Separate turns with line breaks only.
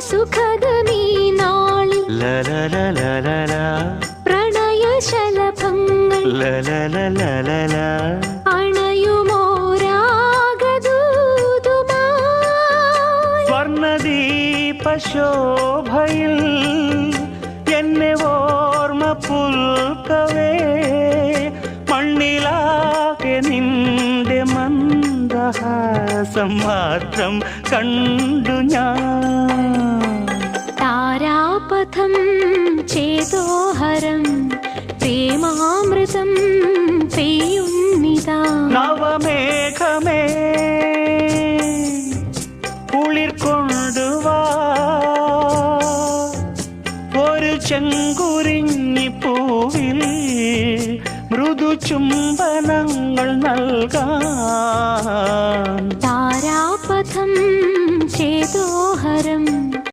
സുഖദമീ നാളിൽ പ്രണയശലഭങ്ങൾ അണയുമോരാഗദൂതുമായി
സ്വർണദീപശോഭയിൽ എന്നെ ഓർമ്മ പുൽക്കവേ മണ്ണിലാകെ നിന്റെ മന്ദഹാസം മാത്രം കണ്ടു ഞാൻ.
താരാപഥം ചേതോഹരം പ്രേമാമൃതം പെയ്യുന്നിതാ.
നവമേഘമേ കുളിർ കൊണ്ടുവാ ഒരു ചെങ്കുരിഞ്ഞി പൂവിൽ മൃദു ചുംബനങ്ങൾ നൽകാൻ.